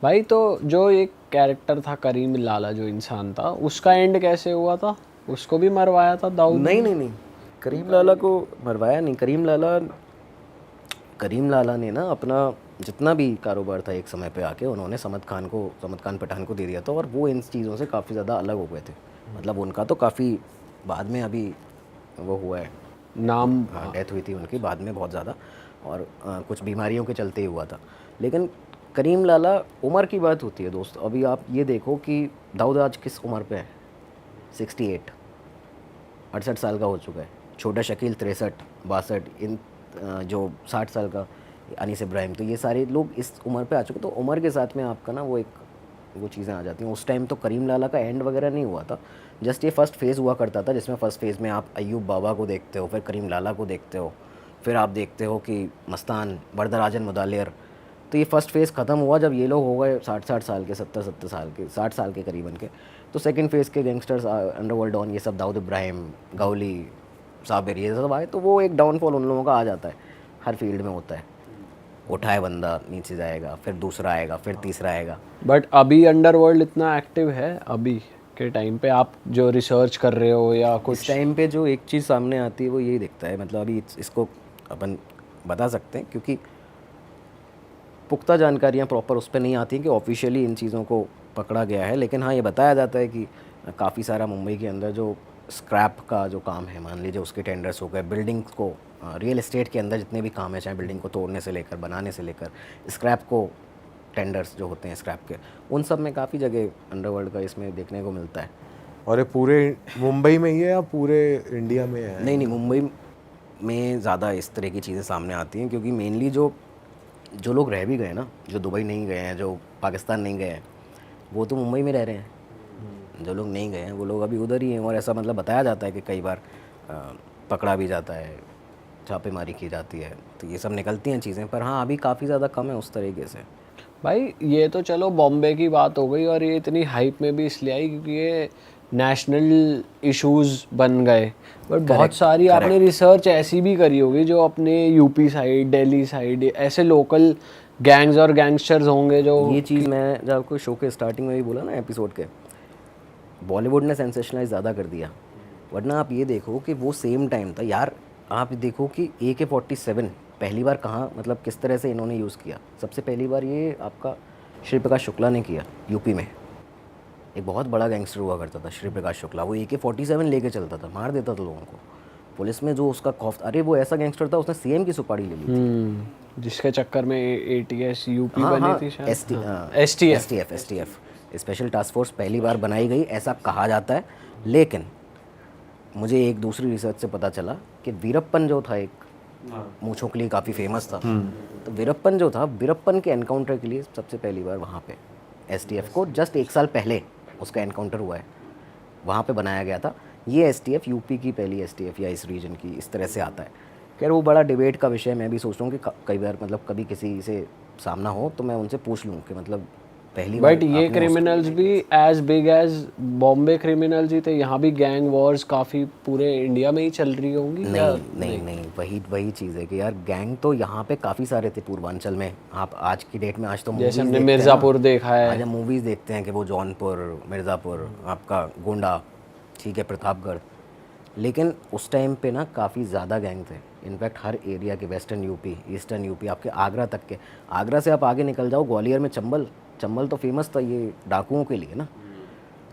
भाई तो जो एक कैरेक्टर था करीम लाला, जो इंसान था, उसका एंड कैसे हुआ था? उसको भी मरवाया था दाऊद नहीं ने? नहीं नहीं, करीम लाला को मरवाया नहीं। करीम लाला ने ना अपना जितना भी कारोबार था एक समय पे आके उन्होंने समद खान पठान को दे दिया था, और वो इन चीज़ों से काफ़ी ज़्यादा अलग हो गए थे। मतलब उनका तो काफ़ी बाद में अभी वो हुआ है, नाम। हाँ डेथ हुई थी उनकी बाद में बहुत ज़्यादा, और कुछ बीमारियों के चलते ही हुआ था। लेकिन करीम लाला, उम्र की बात होती है दोस्त। अभी आप ये देखो कि दाऊद आज किस उम्र पे है, 68, 68 साल का हो चुका है। छोटा शकील 63, 62, इन जो 60 साल का अनीस इब्राहिम, तो ये सारे लोग इस उम्र पे आ चुके। तो उम्र के साथ में आपका ना वो चीज़ें आ जाती हैं। उस टाइम तो करीम लाला का एंड वगैरह नहीं हुआ था, जस्ट ये फर्स्ट फेज़ हुआ करता था, जिसमें फ़र्स्ट फेज़ में आप अयूब बाबा को देखते हो, फिर करीम लाला को देखते हो, फिर आप देखते हो कि मस्तान, वरदराजन मुदालिर। तो ये फर्स्ट फेज़ ख़त्म हुआ जब ये लोग हो गए 60 साल के, 70 साल के, 60 साल के करीबन के। तो सेकंड फेज़ के गैंगस्टर्स, अंडरवर्ल्ड डॉन, ये सब दाऊद इब्राहिम, गौली, साबिर, ये सब आए। तो वो एक डाउनफॉल उन लोगों का आ जाता है, हर फील्ड में होता है। उठाए बंदा नीचे जाएगा, फिर दूसरा आएगा, फिर तीसरा आएगा। बट अभी अंडरवर्ल्ड इतना एक्टिव है अभी के टाइम पे, आप जो रिसर्च कर रहे हो या इस कुछ? टाइम पे जो एक चीज़ सामने आती है वो यही दिखता है। मतलब अभी इसको अपन बता सकते हैं, क्योंकि पुख्ता जानकारियाँ प्रॉपर उस पर नहीं आती हैं कि ऑफिशियली इन चीज़ों को पकड़ा गया है। लेकिन हाँ, ये बताया जाता है कि काफ़ी सारा मुंबई के अंदर जो स्क्रैप का जो काम है, मान लीजिए उसके टेंडर्स हो गए, बिल्डिंग्स को, रियल एस्टेट के अंदर जितने भी काम है, चाहे बिल्डिंग को तोड़ने से लेकर बनाने से लेकर स्क्रैप को, टेंडर्स जो होते हैं स्क्रैप के, उन सब में काफ़ी जगह अंडरवर्ल्ड का इसमें देखने को मिलता है। और ये पूरे मुंबई में ही है या पूरे इंडिया में है? नहीं नहीं, मुंबई में ज़्यादा इस तरह की चीज़ें सामने आती हैं, क्योंकि मेनली जो जो लोग रह भी गए ना, जो दुबई नहीं गए हैं, जो पाकिस्तान नहीं गए हैं, वो तो मुंबई में रह रहे हैं। जो लोग नहीं गए हैं वो लोग अभी उधर ही हैं। और ऐसा मतलब बताया जाता है कि कई बार पकड़ा भी जाता है, छापेमारी की जाती है, तो ये सब निकलती हैं चीज़ें। पर हाँ, अभी काफ़ी ज़्यादा कम है उस तरीके से। भाई ये तो चलो बॉम्बे की बात हो गई, और ये इतनी हाइप में भी इसलिए आई क्योंकि ये नेशनल इश्यूज बन गए। बट बहुत सारी आपने रिसर्च ऐसी भी करी होगी जो अपने यूपी साइड, दिल्ली साइड, ऐसे लोकल गैंग्स और गैंगस्टर्स होंगे जो। ये चीज़ मैं जब आपको शो के स्टार्टिंग में भी बोला ना, एपिसोड के, बॉलीवुड ने सेंसेशनलाइज ज़्यादा कर दिया। वरना आप ये देखो कि वो सेम टाइम था यार। आप देखो कि AK-47 पहली बार कहाँ, मतलब किस तरह से इन्होंने यूज़ किया। सबसे पहली बार ये आपका श्री प्रकाश शुक्ला ने किया यूपी में। एक बहुत बड़ा गैंगस्टर हुआ करता था श्री प्रकाश शुक्ला, वो AK-47 लेके चलता था, मार देता था लोगों को। पुलिस में जो उसका खौफ, अरे वो ऐसा गैंगस्टर था, उसने CM की सुपारी ले ली थी। जिसके चक्कर में ATS यूपी हाँ बनी हाँ, थी शायद। STF स्पेशल टास्क फोर्स पहली बार बनाई गई, ऐसा कहा जाता है। लेकिन मुझे एक दूसरी रिसर्च से पता चला कि वीरप्पन जो था, एक मूंछों के लिए काफ़ी फेमस था, तो वीरप्पन जो था, वीरप्पन के एनकाउंटर के लिए सबसे पहली बार वहाँ पे STF को जस्ट 1 साल पहले उसका एनकाउंटर हुआ है, वहाँ पे बनाया गया था। ये STF यूपी की पहली STF या इस रीजन की, इस तरह से आता है। खैर वो बड़ा डिबेट का विषय। मैं भी सोच रहा हूँ कि कई बार मतलब कभी किसी से सामना हो तो मैं उनसे पूछ लूँ कि मतलब पहली बार बट ये क्रिमिनल्स भी as big as Bombay criminals ही थे। यहाँ भी गैंग वॉर्स काफ़ी पूरे इंडिया में ही चल रही होंगी। नहीं, वही चीज़ है कि यार गैंग तो यहाँ पे काफ़ी सारे थे पूर्वांचल में। आप आज की डेट में, आज तो जैसे मूवीज़ हमने देखते हैं ना, मिर्ज़ापुर देखा आज है। हम मूवीज़ देखते हैं कि वो जौनपुर, मिर्ज़ापुर, आपका गोंडा, ठीक है, प्रतापगढ़। लेकिन उस टाइम पे ना काफ़ी ज़्यादा गैंग थे। इनफैक्ट हर एरिया के, वेस्टर्न यूपी, ईस्टर्न यूपी, आपके आगरा तक के। आगरा से आप आगे निकल जाओ, ग्वालियर में चंबल, चंबल तो फेमस था ये डाकुओं के लिए ना।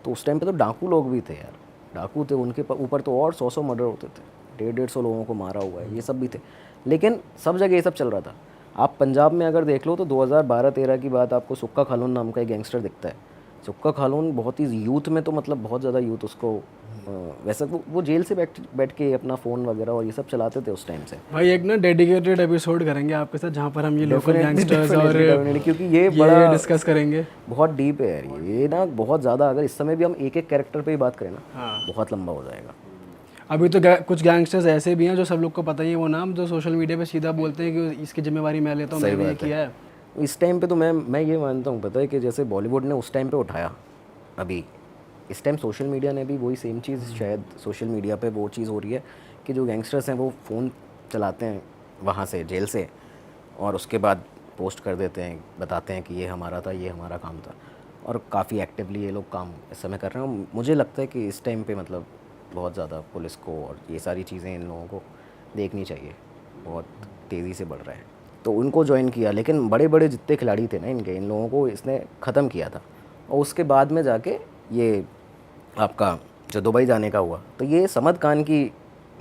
तो उस टाइम पे तो डाकू लोग भी थे यार, डाकू थे, उनके ऊपर तो और 100 मर्डर होते थे, 150 लोगों को मारा हुआ है, ये सब भी थे। लेकिन सब जगह ये सब चल रहा था। आप पंजाब में अगर देख लो तो 2012-13 की बात, आपको सुक्का खालून नाम का एक गैंगस्टर दिखता है। सुक्का खालून बहुत ही यूथ में, तो मतलब बहुत ज़्यादा यूथ उसको, वैसे वो जेल से बैठ के अपना फ़ोन वगैरह और ये सब चलाते थे उस टाइम से। भाई एक ना डेडिकेटेड एपिसोड करेंगे आपके साथ जहाँ पर हम ये लोकल गैंगस्टर्स और क्योंकि ये बड़ा डिस्कस करेंगे। बहुत डीप है यार ये ना, बहुत ज़्यादा। अगर इस समय भी हम एक एक कैरेक्टर पे ही बात करें ना, हाँ। बहुत लंबा हो जाएगा। अभी तो कुछ गैंगस्टर्स ऐसे भी हैं जो सब लोग को पता ही है वो नाम, जो सोशल मीडिया पे सीधा बोलते हैं कि इसकी जिम्मेवारी मैं लेता हूँ, मैंने ये किया है। इस टाइम पे तो मैं ये मानता हूँ, पता है कि जैसे बॉलीवुड ने उस टाइम पे उठाया, अभी इस टाइम सोशल मीडिया ने भी वही सेम चीज़, शायद सोशल मीडिया पे वो चीज़ हो रही है कि जो गैंगस्टर्स हैं वो फ़ोन चलाते हैं वहाँ से, जेल से, और उसके बाद पोस्ट कर देते हैं, बताते हैं कि ये हमारा था, ये हमारा काम था, और काफ़ी एक्टिवली ये लोग काम इस समय कर रहे हैं। मुझे लगता है कि इस टाइम पे मतलब बहुत ज़्यादा पुलिस को और ये सारी चीज़ें इन लोगों को देखनी चाहिए, बहुत तेज़ी से बढ़ रहा है। तो उनको ज्वाइन किया, लेकिन बड़े बड़े जितने खिलाड़ी थे ना इनके, इन लोगों को इसने ख़त्म किया था, और उसके बाद में जाके ये आपका जो दुबई जाने का हुआ, तो ये समद खान की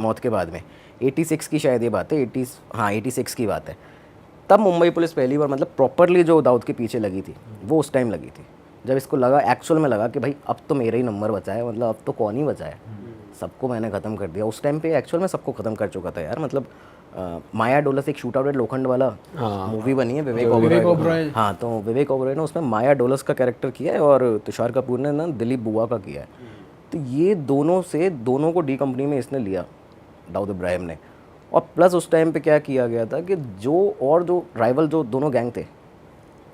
मौत के बाद में 86 की शायद ये बात है, 86 की बात है, तब मुंबई पुलिस पहली बार मतलब प्रॉपरली जो दाऊद के पीछे लगी थी वो उस टाइम लगी थी, जब इसको लगा, एक्चुअल में लगा कि भाई अब तो मेरा ही नंबर बचा है, मतलब अब तो कौन ही बचा है, सबको मैंने ख़त्म कर दिया। उस टाइम पे एक्चुअल में सबको ख़त्म कर चुका था यार, मतलब माया डोलस, एक शूट आउट एट लोखंड वाला मूवी बनी है विवेक ओबरॉय। हाँ, तो विवेक ओबरॉय ने उसमें माया डोलस का कैरेक्टर किया है और तुषार कपूर ने ना दिलीप बुआ का किया है। तो ये दोनों को डी कंपनी में इसने लिया, दाऊद इब्राहिम ने। और प्लस उस टाइम पे क्या किया गया था कि जो राइवल जो दोनों गैंग थे,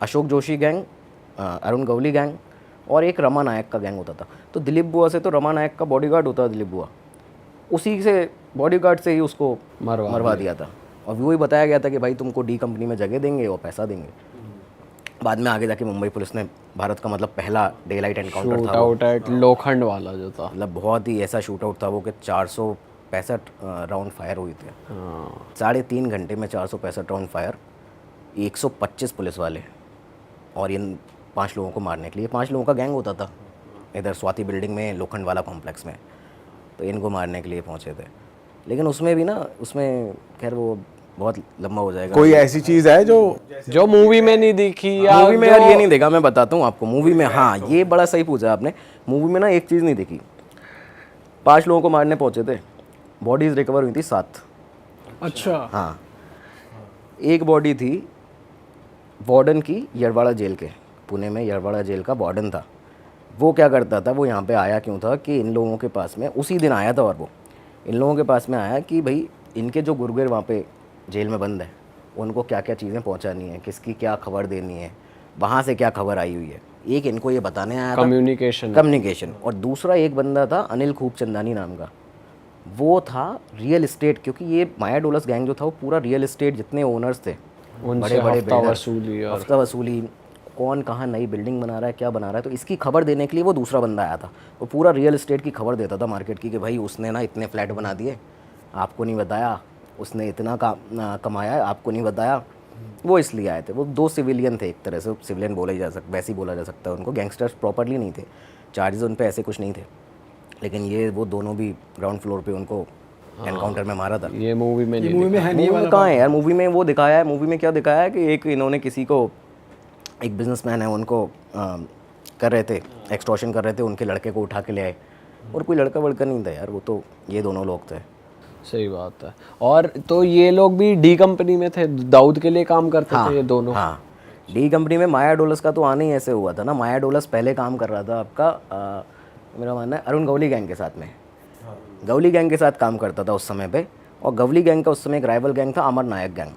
अशोक जोशी गैंग, अरुण गवली गैंग और एक रमा नायक का गैंग होता था। तो दिलीप बुआ से तो रमा नायक का बॉडीगार्ड होता था दिलीप बुआ, उसी से बॉडीगार्ड से ही उसको मरवा दिया था। और वही बताया गया था कि भाई तुमको डी कंपनी में जगह देंगे और पैसा देंगे। बाद में आगे जाके मुंबई पुलिस ने भारत का मतलब पहला डे लाइट एनकाउंटर था, शूट आउट एट लोखंड वाला जो था, मतलब बहुत ही ऐसा शूट आउट था वो कि 465 राउंड फायर हुए थे। 3.5 घंटे में 465 राउंड फायर, 125 पुलिस वाले, और इन 5 लोगों को मारने के लिए 5 लोगों का गैंग होता था इधर स्वाति बिल्डिंग में, लोखंड वाला कॉम्प्लेक्स में, तो इनको मारने के लिए पहुंचे थे। लेकिन उसमें भी ना, उसमें खैर वो बहुत लंबा हो जाएगा। कोई ऐसी चीज़ है जो मूवी में नहीं दिखी या मूवी में यार ये नहीं देखा, मैं बताता हूँ आपको। मूवी में, हाँ ये बड़ा सही पूछा आपने, मूवी में ना एक चीज़ नहीं देखी। 5 लोगों को मारने पहुंचे थे, बॉडीज रिकवर हुई थी 7। अच्छा। हाँ, एक बॉडी थी वार्डन की, यरवाड़ा जेल के, पुणे में यरवाड़ा जेल का वार्डन था। वो क्या करता था, वो यहाँ पे आया क्यों था कि इन लोगों के पास में उसी दिन आया था, और वो इन लोगों के पास में आया कि भाई इनके जो गुर्गेर वहाँ पे जेल में बंद है, उनको क्या क्या चीज़ें पहुँचानी है, किसकी क्या खबर देनी है, वहाँ से क्या खबर आई हुई है। एक इनको ये बताने आया था, कम्युनिकेशन। और दूसरा एक बंदा था अनिल खूबचंदानी नाम का, वो था रियल इस्टेट, क्योंकि ये माया डोलस गैंग जो था वो पूरा रियल इस्टेट, जितने ओनर्स थे बड़े बड़े हफ्ता वसूली, कौन कहाँ नई बिल्डिंग बना रहा है, क्या बना रहा है, तो इसकी खबर देने के लिए वो दूसरा बंदा आया था। वो पूरा रियल इस्टेट की खबर देता था मार्केट की, कि भाई उसने ना इतने फ्लैट बना दिए, आपको नहीं बताया, उसने इतना कमाया, आपको नहीं बताया। वो इसलिए आए थे। वो 2 सिविलियन थे, एक तरह से सिविलियन बोला ही जा सकता, वैसे ही बोला जा सकता है उनको, गैंगस्टर्स प्रॉपरली नहीं थे, चार्जेस उन पे ऐसे कुछ नहीं थे, लेकिन ये वो दोनों भी ग्राउंड फ्लोर पे उनको एनकाउंटर में मारा था। ये मूवी में नहीं, मूवी में है नहीं, मूवी में कहाँ है यार, मूवी में वो दिखाया है। मूवी में क्या दिखाया है कि एक इन्होंने किसी को, एक बिजनेसमैन है, उनको कर रहे थे, एक्सटॉर्शन कर रहे थे, उनके लड़के को उठा के ले आए, और कोई लड़का वड़का नहीं था यार, वो तो ये दोनों लोग थे। सही बात है। और तो ये लोग भी डी कंपनी में थे, दाऊद के लिए काम करते थे ये दोनों। हाँ, डी कंपनी में माया डोलस का तो आना ही ऐसे हुआ था ना। माया डोलस पहले काम कर रहा था आपका, मेरा मानना है अरुण गवली गैंग के साथ में, गवली गैंग के साथ काम करता था उस समय पे। और गवली गैंग का उस समय एक राइवल गैंग था, अमर नायक गैंग।